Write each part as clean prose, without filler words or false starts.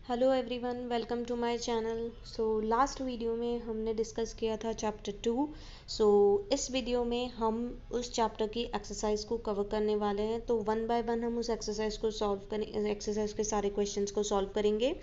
Hello everyone, welcome to my channel. Last video में हमने discuss किया था चैप्टर 2। इस वीडियो में हम उस चैप्टर की एक्सरसाइज को कवर करने वाले हैं। तो वन बाय वन हम उस एक्सरसाइज को सॉल्व करें, एक्सरसाइज के सारे क्वेश्चंस को सॉल्व करेंगे।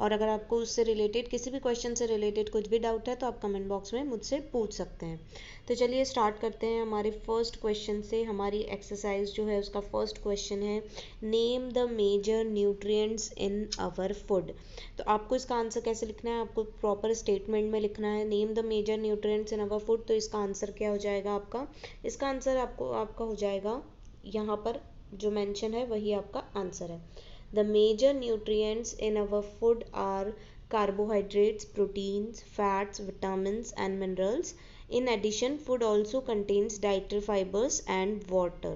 और अगर आपको उससे रिलेटेड किसी भी क्वेश्चन से रिलेटेड कुछ भी डाउट है तो आप कमेंट बॉक्स में मुझसे पूछ सकते हैं। तो चलिए स्टार्ट करते हैं हमारे फर्स्ट क्वेश्चन से। हमारी एक्सरसाइज जो है उसका फर्स्ट क्वेश्चन है, name the major nutrients in our food. तो आपको इसका आंसर कैसे लिखना है, आपको प्रॉपर स्टेटमेंट में लिखना है, name the major nutrients in our food. तो इसका आंसर क्या हो जाएगा आपका? इसका आंसर आपका हो जाएगा, यहाँ पर जो मेंशन है वही आपका आंसर है। The major nutrients in our food are carbohydrates, proteins, fats, vitamins and minerals. In addition, food also contains dietary fibers and water.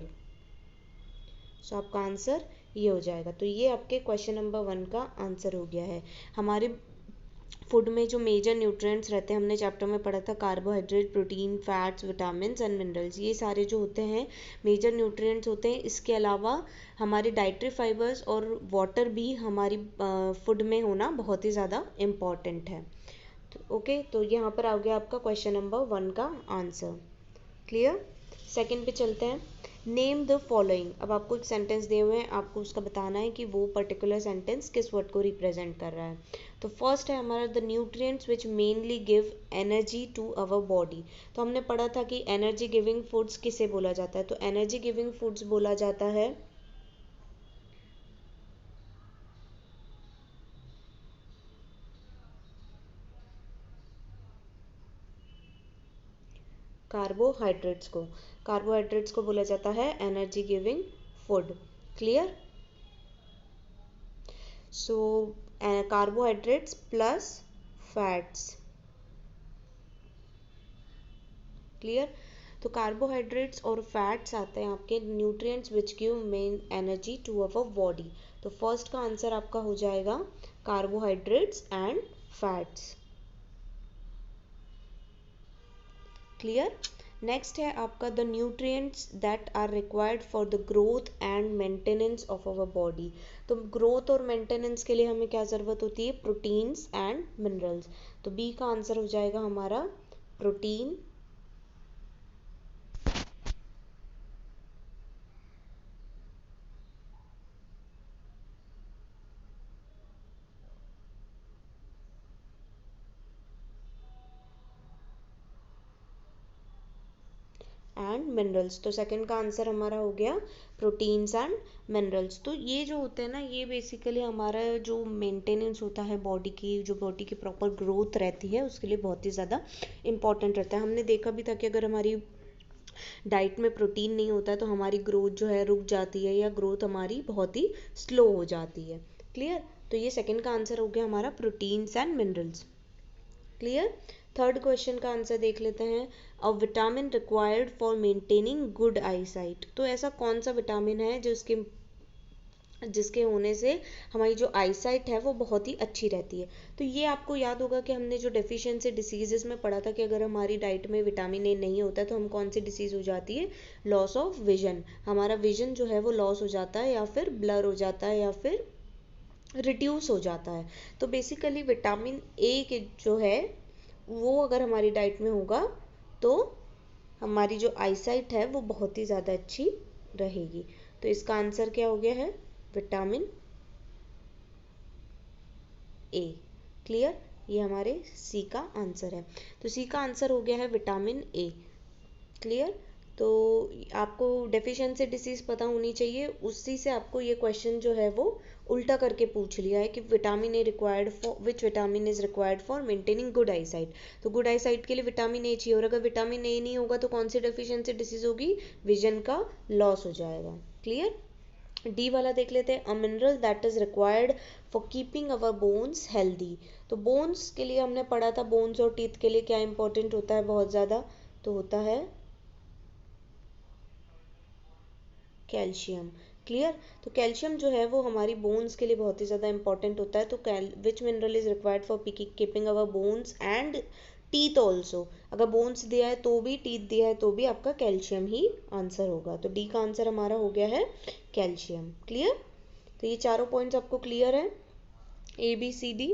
So आपका आंसर ये हो जाएगा। तो ये आपके क्वेश्चन नंबर 1 का आंसर हो गया है। हमारे फूड में जो मेजर न्यूट्रिएंट्स रहते हैं, हमने चैप्टर में पढ़ा था carbohydrate, protein, fats, vitamins and minerals. ये सारे जो होते हैं मेजर न्यूट्रिएंट्स होते हैं। इसके अलावा हमारे डाइटरी फाइबर्स और वाटर भी हमारी फूड में होना बहुत ही ज़्यादा इम्पॉर्टेंट है। तो ओके, तो यहाँ पर आ गया आपका क्वेश्चन नंबर 1 का आंसर। क्लियर? सेकंड पे चलते हैं। Name the following. अब आपको एक सेंटेंस दिए हुए हैं, आपको उसका बताना है कि वो पर्टिकुलर सेंटेंस किस वर्ड को रिप्रेजेंट कर रहा है। तो फर्स्ट है हमारा, the nutrients which mainly give energy to our body. तो हमने पढ़ा था कि एनर्जी गिविंग फूड्स किसे बोला जाता है। तो एनर्जी गिविंग फूड्स बोला जाता है कार्बोहाइड्रेट्स को। कार्बोहाइड्रेट्स को बोला जाता है energy giving food. Clear? So carbohydrates plus fats. Clear? तो कार्बोहाइड्रेट्स और फैट्स आते हैं आपके nutrients which give main energy to our body. तो फर्स्ट का आंसर आपका हो जाएगा carbohydrates and fats. Clear? Next है आपका, the nutrients that are required for the growth and maintenance of our body. तो ग्रोथ और मेंटेनेंस के लिए हमें क्या ज़रूरत होती है? Proteins and minerals. तो बी का आंसर हो जाएगा हमारा प्रोटीन एंड मिनरल्स। तो सेकंड का आंसर हमारा हो गया प्रोटीन्स एंड मिनरल्स। तो ये जो होते हैं ना, ये बेसिकली हमारा जो मेंटेनेंस होता है बॉडी की, जो बॉडी की प्रॉपर ग्रोथ रहती है उसके लिए बहुत ही ज़्यादा इंपॉर्टेंट रहता है। हमने देखा भी था कि अगर हमारी डाइट में प्रोटीन नहीं होता है तो हमारी ग्रोथ जो है रुक जाती है, या ग्रोथ हमारी बहुत ही स्लो हो जाती है। क्लियर? तो ये सेकंड का आंसर हो गया हमारा proteins and minerals. Clear? Third question का आंसर देख लेते हैं। A vitamin required for maintaining good eyesight. तो ऐसा कौन सा विटामिन है जिसके होने से हमारी जो आई साइट है वो बहुत ही अच्छी रहती है। तो ये आपको याद होगा कि हमने जो डेफिशिएंसी डिसीजेस में पढ़ा था कि अगर हमारी डाइट में विटामिन ए नहीं होता है तो हम कौन सी डिसीज हो जाती है? Loss of vision. हमारा विजन जो है वो लॉस हो जाता है, या फिर ब्लर हो जाता है, या फिर रिड्यूस हो जाता है। तो बेसिकली विटामिन ए के जो है वो अगर हमारी डाइट में होगा तो हमारी जो आईसाइट है वो बहुत ही ज़्यादा अच्छी रहेगी। तो इसका आंसर क्या हो गया है? Vitamin A. क्लियर? ये हमारे सी का आंसर है। तो सी का आंसर हो गया है विटामिन ए। क्लियर? तो आपको डेफिशिएंसी डिसीज पता होनी चाहिए, उसी से आपको ये क्वेश्चन जो है वो उल्टा करके पूछ लिया है कि vitamin A required for which vitamin is required for maintaining good eyesight. तो गुड आई साइट के लिए विटामिन ए चाहिए, और अगर विटामिन ए नहीं होगा तो कौन सी डेफिशिएंसी डिसीज होगी? विजन का लॉस हो जाएगा। क्लियर? डी वाला देख लेते हैं। A mineral that is required for keeping our bones healthy. तो बोन्स के लिए हमने पढ़ा था, बोन्स और टीथ के लिए क्या इंपॉर्टेंट होता है बहुत ज़्यादा? तो होता है कैल्शियम। क्लियर? तो कैल्शियम जो है वो हमारी बोन्स के लिए बहुत ही ज़्यादा इंपॉर्टेंट होता है। तो विच mineral is required for keeping our bones and teeth also. अगर बोन्स दिया है तो भी, टीथ दिया है तो भी आपका कैल्शियम ही आंसर होगा। तो डी का आंसर हमारा हो गया है कैल्शियम। क्लियर? तो ये चारों पॉइंट्स आपको क्लियर है। ABCD।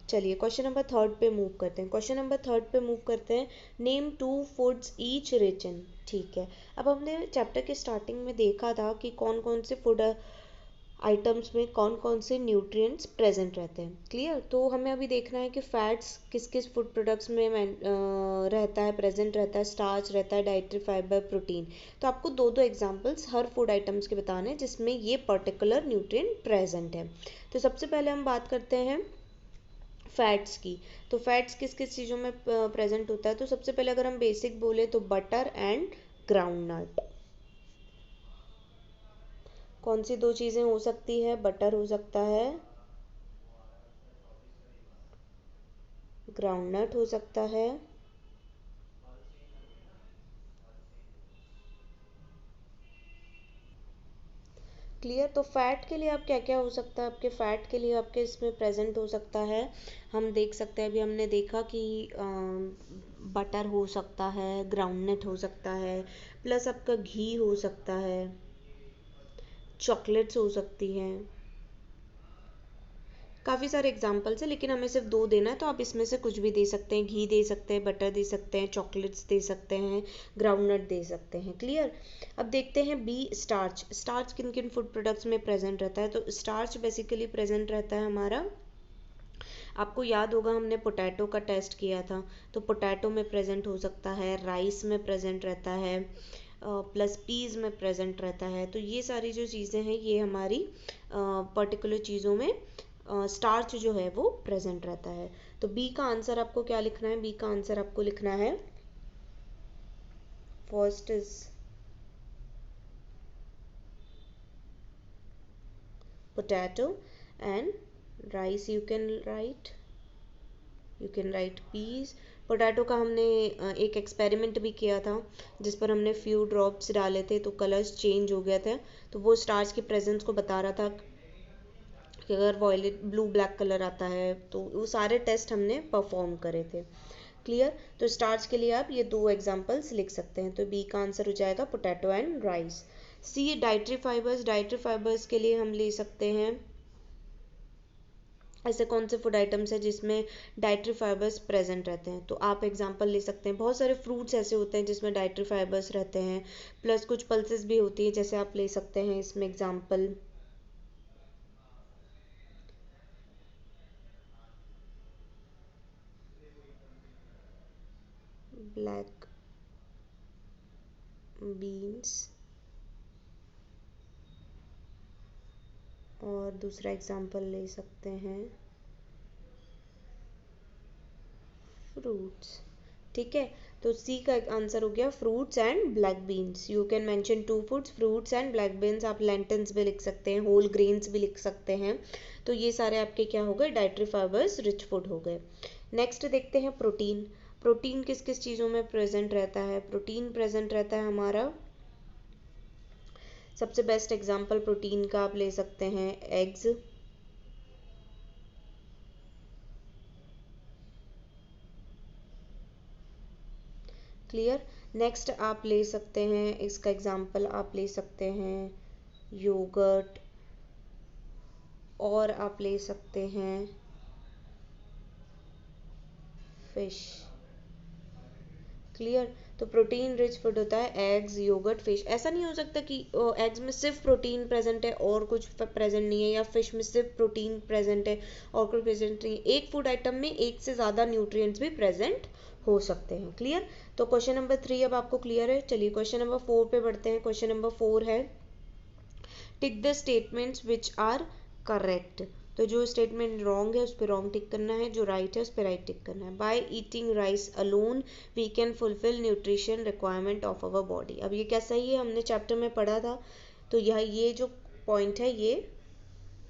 चलिए क्वेश्चन नंबर थर्ड पे मूव करते हैं। क्वेश्चन नंबर थर्ड पे मूव करते हैं। Name 2 foods each rich in. ठीक है, अब हमने चैप्टर के स्टार्टिंग में देखा था कि कौन कौन से फूड आइटम्स में कौन कौन से न्यूट्रिएंट्स प्रेजेंट रहते हैं। क्लियर, तो हमें अभी देखना है कि फैट्स किस किस फूड प्रोडक्ट्स में रहता है, प्रेजेंट रहता है, स्टार्च रहता है, डाइटरी फाइबर, प्रोटीन। तो आपको दो दो एग्जांपल्स हर फूड आइटम्स के बताने हैं जिसमें ये पर्टिकुलर न्यूट्रिएंट प्रेजेंट है। तो सबसे पहले हम बात करते हैं फैट्स की। तो फैट्स किस किस चीज़ों में प्रेजेंट होता है। तो सबसे पहले अगर हम बेसिक बोले तो बटर एंड ग्राउंडनट। कौन सी दो चीज़ें हो सकती है, बटर हो सकता है, ग्राउंडनट हो सकता है। क्लियर, तो फैट के लिए आप क्या क्या हो सकता है, आपके फैट के लिए आपके इसमें प्रेजेंट हो सकता है। हम देख सकते हैं, अभी हमने देखा कि बटर हो सकता है, ग्राउंडनट हो सकता है, प्लस आपका घी हो सकता है, चॉकलेट्स हो सकती हैं। काफ़ी सारे एग्जाम्पल्स हैं लेकिन हमें सिर्फ दो देना है, तो आप इसमें से कुछ भी दे सकते हैं। घी दे सकते हैं, बटर दे सकते हैं, चॉकलेट्स दे सकते हैं, ग्राउंडनट दे सकते हैं। क्लियर, अब देखते हैं बी स्टार्च। स्टार्च किन किन फूड प्रोडक्ट्स में प्रेजेंट रहता है। तो स्टार्च बेसिकली प्रेजेंट रहता है हमारा, आपको याद होगा हमने पोटैटो का टेस्ट किया था, तो पोटैटो में प्रेजेंट हो सकता है, राइस में प्रेजेंट रहता है, प्लस पीज में प्रेजेंट रहता है। तो ये सारी जो चीज़ें हैं ये हमारी पर्टिकुलर चीज़ों में स्टार्च जो है वो प्रेजेंट रहता है। तो बी का आंसर आपको क्या लिखना है, बी का आंसर आपको लिखना है first is potato and rice you can write peas. Potato का हमने एक एक्सपेरिमेंट भी किया था जिस पर हमने फ्यू ड्रॉप्स डाले थे तो कलर्स चेंज हो गया था, तो वो स्टार्च की प्रेजेंस को बता रहा था कि अगर वॉयलेट ब्लू ब्लैक कलर आता है। तो वो सारे टेस्ट हमने परफॉर्म करे थे। क्लियर, तो स्टार्च के लिए आप ये दो एग्जांपल्स लिख सकते हैं। तो बी का आंसर हो जाएगा potato and rice. C dietary fibres. Dietary fibres के लिए हम ले सकते हैं, ऐसे कौन से फूड आइटम्स हैं जिसमें डाइटरी फाइबर्स प्रेजेंट रहते हैं। तो आप एग्जांपल ले सकते हैं, बहुत सारे फ्रूट्स ऐसे होते हैं जिसमें डाइटरी फाइबर्स रहते हैं, प्लस कुछ पल्सेस भी होती है, जैसे आप ले सकते हैं इसमें एग्जांपल ब्लैक बीन्स, और दूसरा एग्जांपल ले सकते हैं फ्रूट्स। ठीक है, तो सी का आंसर हो गया fruits and black beans. You can mention two foods, fruits and black beans. आप लेंटन्स भी लिख सकते हैं, होल ग्रेन्स भी लिख सकते हैं। तो ये सारे आपके क्या हो गए, डाइटरी फाइबर्स रिच फूड हो गए। नेक्स्ट देखते हैं प्रोटीन। प्रोटीन किस किस चीज़ों में प्रेजेंट रहता है। प्रोटीन प्रेजेंट रहता है हमारा, सबसे बेस्ट एग्जांपल प्रोटीन का आप ले सकते हैं एग्स, क्लियर। नेक्स्ट आप ले सकते हैं, इसका एग्जांपल आप ले सकते हैं योगर्ट, और आप ले सकते हैं फिश। क्लियर, तो प्रोटीन रिच फूड होता है एग्स, योगर्ट, फिश। ऐसा नहीं हो सकता कि एग्स में सिर्फ प्रोटीन प्रेजेंट है और कुछ प्रेजेंट नहीं है, या फिश में सिर्फ प्रोटीन प्रेजेंट है और कुछ प्रेजेंट नहीं है। एक फूड आइटम में एक से ज़्यादा न्यूट्रिएंट्स भी प्रेजेंट हो सकते हैं। क्लियर, तो क्वेश्चन नंबर 3 अब आपको क्लियर है। चलिए क्वेश्चन नंबर 4 पे बढ़ते हैं। क्वेश्चन नंबर 4 है tick the statements which are correct. तो जो स्टेटमेंट रॉन्ग है उस पर रॉन्ग टिक करना है, जो राइट है उस पर राइट टिक करना है। By eating rice alone we can fulfil nutrition requirement of our body. अब ये क्या सही है, हमने चैप्टर में पढ़ा था, तो यह ये जो पॉइंट है ये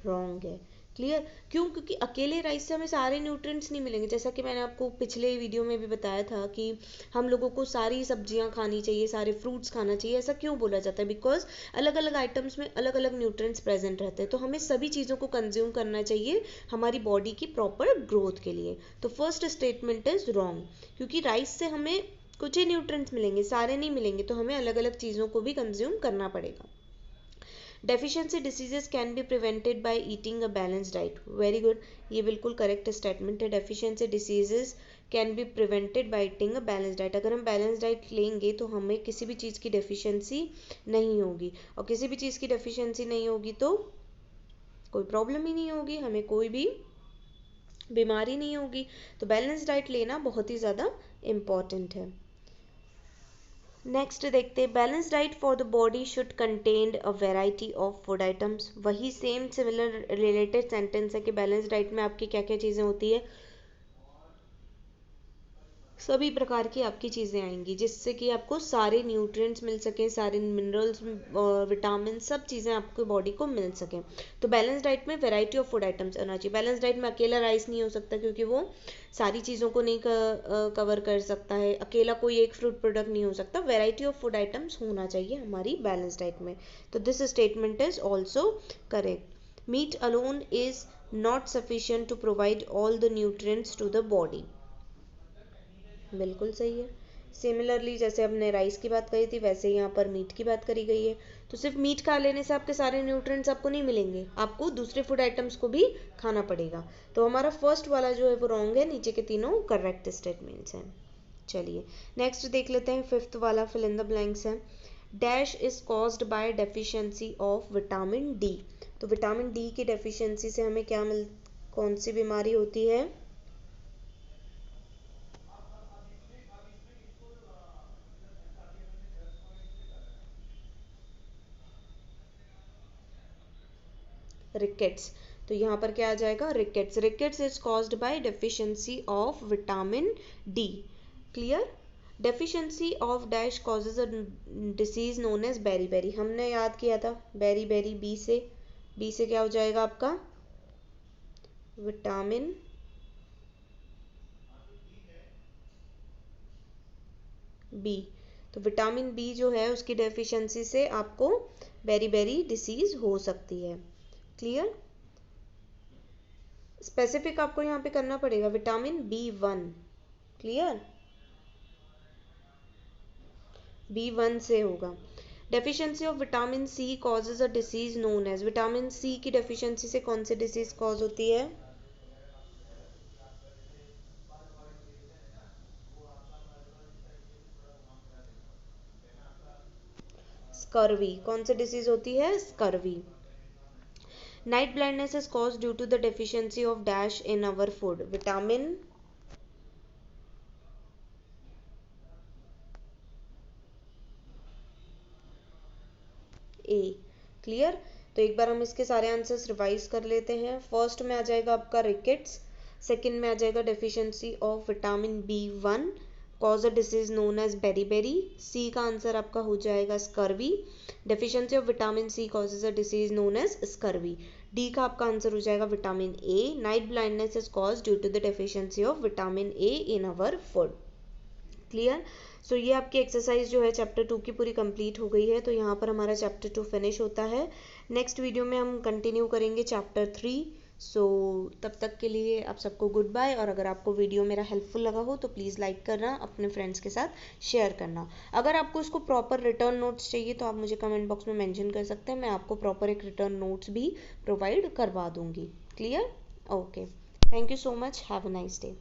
रॉन्ग है। क्लियर, क्यों, क्योंकि अकेले राइस से हमें सारे न्यूट्रिएंट्स नहीं मिलेंगे। जैसा कि मैंने आपको पिछले वीडियो में भी बताया था कि हम लोगों को सारी सब्जियां खानी चाहिए, सारे फ्रूट्स खाना चाहिए। ऐसा क्यों बोला जाता है, बिकॉज अलग अलग आइटम्स में अलग अलग न्यूट्रिएंट्स प्रेजेंट रहते हैं, तो हमें सभी चीज़ों को कंज्यूम करना चाहिए हमारी बॉडी की प्रॉपर ग्रोथ के लिए। तो फर्स्ट स्टेटमेंट इज रॉन्ग, क्योंकि राइस से हमें कुछ ही न्यूट्रिएंट्स मिलेंगे, सारे नहीं मिलेंगे, तो हमें अलग अलग चीज़ों को भी कंज्यूम करना पड़ेगा। Deficiency diseases can be prevented by eating a balance diet. Very good, ये बिल्कुल करेक्ट स्टेटमेंट है। Deficiency diseases can be prevented by eating a balance diet. अगर हम बैलेंस डाइट लेंगे तो हमें किसी भी चीज़ की डेफिशिएंसी नहीं होगी, और किसी भी चीज़ की डेफिशिएंसी नहीं होगी तो कोई प्रॉब्लम ही नहीं होगी, हमें कोई भी बीमारी नहीं होगी। तो बैलेंस डाइट लेना बहुत ही ज़्यादा इम्पॉर्टेंट है। नेक्स्ट देखते हैं, balance diet for the body should contain a variety of food items. वही सेम सिमिलर रिलेटेड सेंटेंस है कि बैलेंस डाइट में आपकी क्या क्या चीज़ें होती है, सभी प्रकार की आपकी चीज़ें आएंगी जिससे कि आपको सारे न्यूट्रिएंट्स मिल सकें, सारे मिनरल्स, विटामिन, सब चीज़ें आपको बॉडी को मिल सकें। तो बैलेंस डाइट में वैरायटी ऑफ फूड आइटम्स आना चाहिए। बैलेंस डाइट में अकेला राइस नहीं हो सकता क्योंकि वो सारी चीज़ों को नहीं कवर कर सकता है। अकेला कोई एक फ्रूट प्रोडक्ट नहीं हो सकता। वैरायटी ऑफ फूड आइटम्स होना चाहिए हमारी बैलेंस डाइट में। तो this statement is also correct. Meat alone is not sufficient to provide all the nutrients to the body. बिल्कुल सही है। सिमिलरली जैसे हमने राइस की बात करी थी वैसे यहाँ पर मीट की बात करी गई है। तो सिर्फ मीट खा लेने से आपके सारे न्यूट्रिएंट्स आपको नहीं मिलेंगे, आपको दूसरे फूड आइटम्स को भी खाना पड़ेगा। तो हमारा फर्स्ट वाला जो है वो रॉन्ग है, नीचे के तीनों करेक्ट स्टेटमेंट्स हैं। चलिए नेक्स्ट देख लेते हैं, फिफ्थ वाला फिल इन द ब्लैंक्स है। Dash is caused by deficiency of vitamin D. तो विटामिन डी की डेफिशिएंसी से हमें क्या कौन सी बीमारी होती है? रिकेट्स। तो यहाँ पर क्या आ जाएगा? Rickets. Rickets is caused by deficiency of vitamin D. Clear? Deficiency of dash causes a disease known as beriberi. हमने याद किया था बेरी बेरी, बी से क्या हो जाएगा आपका? Vitamin B. तो विटामिन बी जो है उसकी डेफिशिएंसी से आपको बेरी बेरी डिसीज हो सकती है। क्लियर? स्पेसिफिक आपको यहाँ पे करना पड़ेगा विटामिन B1। क्लियर? B1 से होगा। Deficiency of vitamin C causes a disease known as. Vitamin C की डेफिशिएंसी से कौन सी डिसीज कॉज होती है? स्कर्वी। कौन सी डिसीज होती है? Scurvy. Night blindness is cause due to the deficiency of dash in our food. Vitamin A. Clear? तो एक बार हम इसके सारे आंसर्स रिवाइज कर लेते हैं। फर्स्ट में आ जाएगा आपका रिकेट्स, सेकंड में आ जाएगा deficiency of vitamin B1 cause a disease known as beriberi. C का आंसर आपका हो जाएगा scurvy. Deficiency of vitamin C causes a disease known as scurvy. D का आपका आंसर हो जाएगा vitamin A. Night blindness is cause due to the deficiency of vitamin A in our food. Clear? So ये आपकी exercise जो है chapter 2 की पूरी कंप्लीट हो गई है। तो यहाँ पर हमारा चैप्टर 2 फिनिश होता है। नेक्स्ट वीडियो में हम कंटिन्यू करेंगे चैप्टर 3। सो तब तक के लिए आप सबको गुड बाय। और अगर आपको वीडियो मेरा हेल्पफुल लगा हो तो प्लीज़ लाइक करना, अपने फ्रेंड्स के साथ शेयर करना। अगर आपको इसको प्रॉपर रिटर्न नोट्स चाहिए तो आप मुझे कमेंट बॉक्स में मेंशन कर सकते हैं, मैं आपको प्रॉपर एक रिटर्न नोट्स भी प्रोवाइड करवा दूँगी। Clear? Okay, thank you so much, have a nice day.